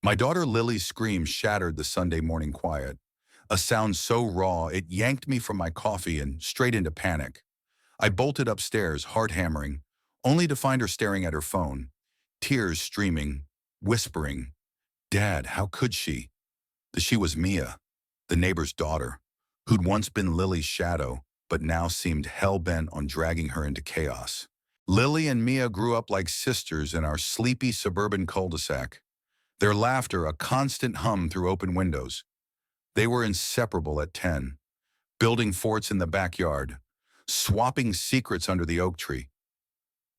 My daughter Lily's scream shattered the Sunday morning quiet, a sound so raw it yanked me from my coffee and straight into panic. I bolted upstairs, heart hammering, only to find her staring at her phone, tears streaming, whispering, "Dad, how could she?" She was Mia, the neighbor's daughter, who'd once been Lily's shadow, but now seemed hell-bent on dragging her into chaos. Lily and Mia grew up like sisters in our sleepy suburban cul-de-sac, their laughter a constant hum through open windows. They were inseparable at 10, building forts in the backyard, swapping secrets under the oak tree.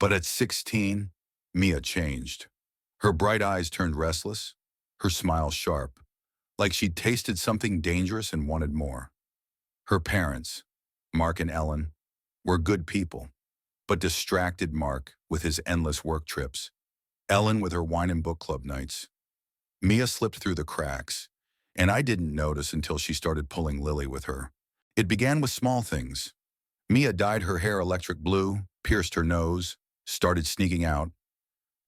But at 16, Mia changed. Her bright eyes turned restless, her smile sharp, like she'd tasted something dangerous and wanted more. Her parents, Mark and Ellen, were good people, but distracted Mark with his endless work trips, Ellen with her wine and book club nights. Mia slipped through the cracks, and I didn't notice until she started pulling Lily with her. It began with small things. Mia dyed her hair electric blue, pierced her nose, started sneaking out.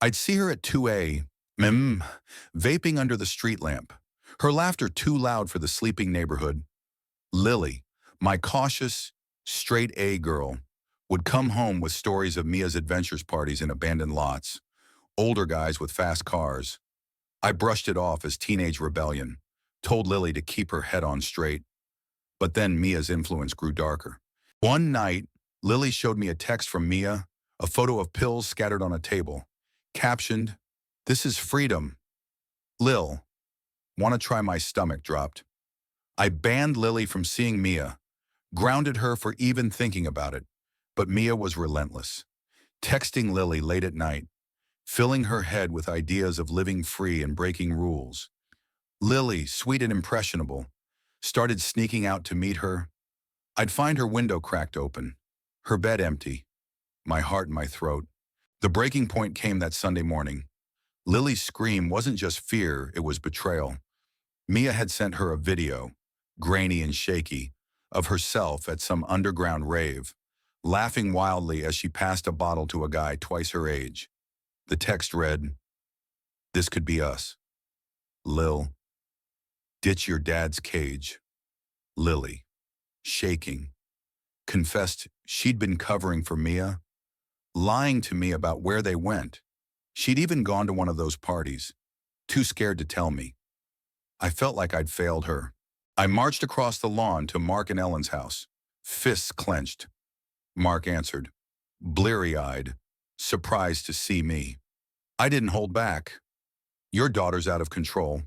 I'd see her at 2 a.m., vaping under the street lamp, her laughter too loud for the sleeping neighborhood. Lily, my cautious, straight-A girl, would come home with stories of Mia's adventures parties in abandoned lots, older guys with fast cars. I brushed it off as teenage rebellion, told Lily to keep her head on straight. But then Mia's influence grew darker. One night, Lily showed me a text from Mia, a photo of pills scattered on a table, captioned, "This is freedom. Lil, wanna try my stomach?" dropped. I banned Lily from seeing Mia, grounded her for even thinking about it, but Mia was relentless, texting Lily late at night, filling her head with ideas of living free and breaking rules. Lily, sweet and impressionable, started sneaking out to meet her. I'd find her window cracked open, her bed empty, my heart in my throat. The breaking point came that Sunday morning. Lily's scream wasn't just fear, it was betrayal. Mia had sent her a video, grainy and shaky, of herself at some underground rave, laughing wildly as she passed a bottle to a guy twice her age. The text read, "This could be us. Lil, ditch your dad's cage." Lily, shaking, confessed she'd been covering for Mia, lying to me about where they went. She'd even gone to one of those parties, too scared to tell me. I felt like I'd failed her. I marched across the lawn to Mark and Ellen's house, fists clenched. Mark answered, bleary-eyed, surprised to see me. I didn't hold back. "Your daughter's out of control."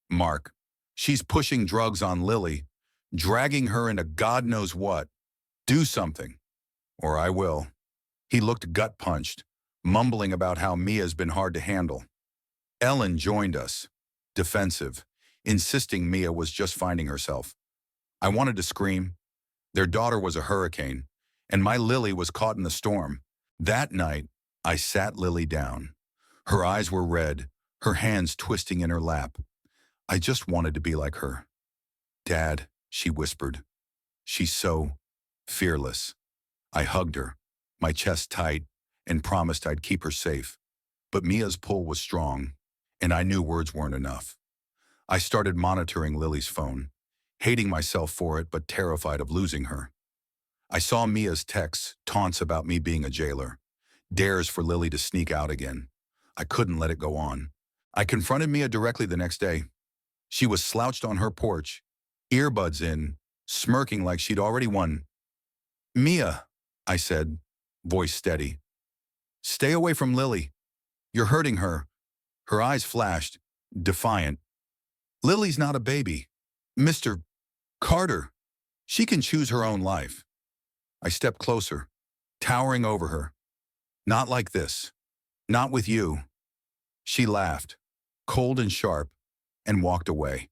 "Mark, she's pushing drugs on Lily, dragging her into God knows what. Do something, or I will." He looked gut-punched, mumbling about how Mia's been hard to handle. Ellen joined us, defensive, insisting Mia was just finding herself. I wanted to scream. Their daughter was a hurricane, and my Lily was caught in the storm. That night, I sat Lily down. Her eyes were red, her hands twisting in her lap. I just wanted to be like her. "Dad," she whispered. "She's so fearless." I hugged her, my chest tight, and promised I'd keep her safe. But Mia's pull was strong, and I knew words weren't enough. I started monitoring Lily's phone, hating myself for it but terrified of losing her. I saw Mia's texts, taunts about me being a jailer, dares for Lily to sneak out again. I couldn't let it go on. I confronted Mia directly the next day. She was slouched on her porch, earbuds in, smirking like she'd already won. "Mia," I said, voice steady, "stay away from Lily. You're hurting her." Her eyes flashed, defiant. "Lily's not a baby. Mr. Carter. She can choose her own life." I stepped closer, towering over her. "Not like this. Not with you." She laughed, cold and sharp, and walked away.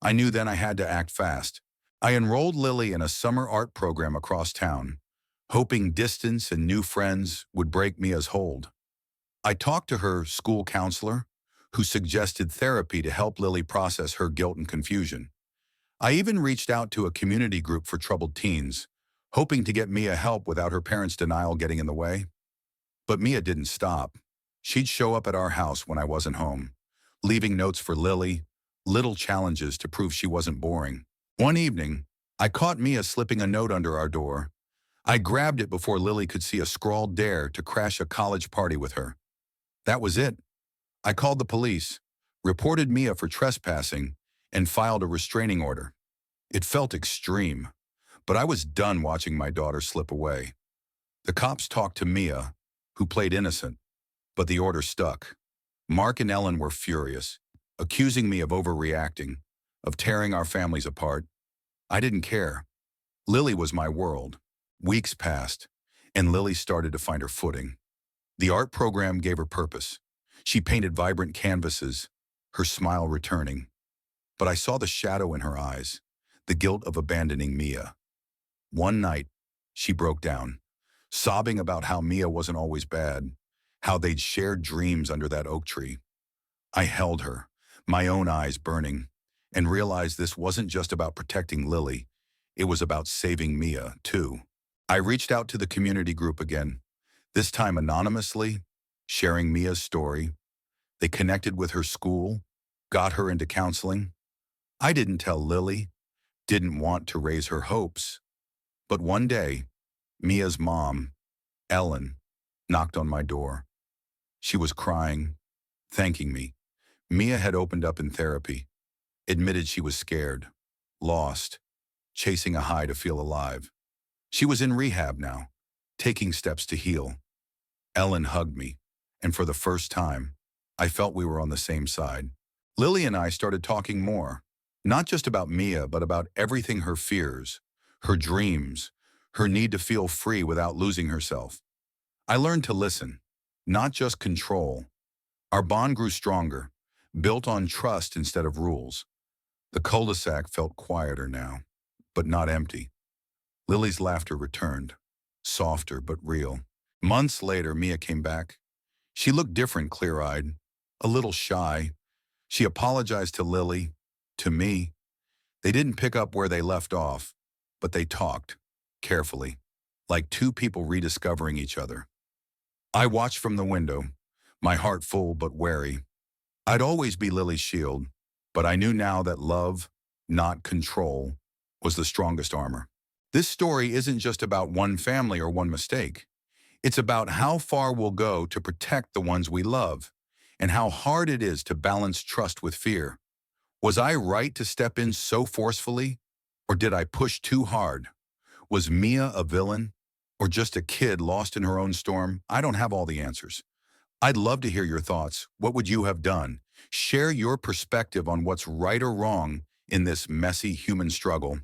I knew then I had to act fast. I enrolled Lily in a summer art program across town, hoping distance and new friends would break Mia's hold. I talked to her school counselor, who suggested therapy to help Lily process her guilt and confusion. I even reached out to a community group for troubled teens, hoping to get Mia help without her parents' denial getting in the way. But Mia didn't stop. She'd show up at our house when I wasn't home, leaving notes for Lily, little challenges to prove she wasn't boring. One evening, I caught Mia slipping a note under our door. I grabbed it before Lily could see a scrawled dare to crash a college party with her. That was it. I called the police, reported Mia for trespassing, and filed a restraining order. It felt extreme, but I was done watching my daughter slip away. The cops talked to Mia, who played innocent, but the order stuck. Mark and Ellen were furious, accusing me of overreacting, of tearing our families apart. I didn't care. Lily was my world. Weeks passed, and Lily started to find her footing. The art program gave her purpose. She painted vibrant canvases, her smile returning. But I saw the shadow in her eyes, the guilt of abandoning Mia. One night, she broke down, sobbing about how Mia wasn't always bad, how they'd shared dreams under that oak tree. I held her, my own eyes burning, and realized this wasn't just about protecting Lily. It was about saving Mia, too. I reached out to the community group again, this time anonymously, sharing Mia's story. They connected with her school, got her into counseling. I didn't tell Lily, didn't want to raise her hopes. But one day, Mia's mom, Ellen, knocked on my door. She was crying, thanking me. Mia had opened up in therapy, admitted she was scared, lost, chasing a high to feel alive. She was in rehab now, taking steps to heal. Ellen hugged me, and for the first time, I felt we were on the same side. Lily and I started talking more, not just about Mia, but about everything: her fears, her dreams, her need to feel free without losing herself. I learned to listen, not just control. Our bond grew stronger, built on trust instead of rules. The cul-de-sac felt quieter now, but not empty. Lily's laughter returned, softer but real. Months later, Mia came back. She looked different, clear-eyed, a little shy. She apologized to Lily, to me. They didn't pick up where they left off, but they talked, carefully, like two people rediscovering each other. I watched from the window, my heart full but wary. I'd always be Lily's shield, but I knew now that love, not control, was the strongest armor. This story isn't just about one family or one mistake. It's about how far we'll go to protect the ones we love, and how hard it is to balance trust with fear. Was I right to step in so forcefully, or did I push too hard? Was Mia a villain, or just a kid lost in her own storm? I don't have all the answers. I'd love to hear your thoughts. What would you have done? Share your perspective on what's right or wrong in this messy human struggle.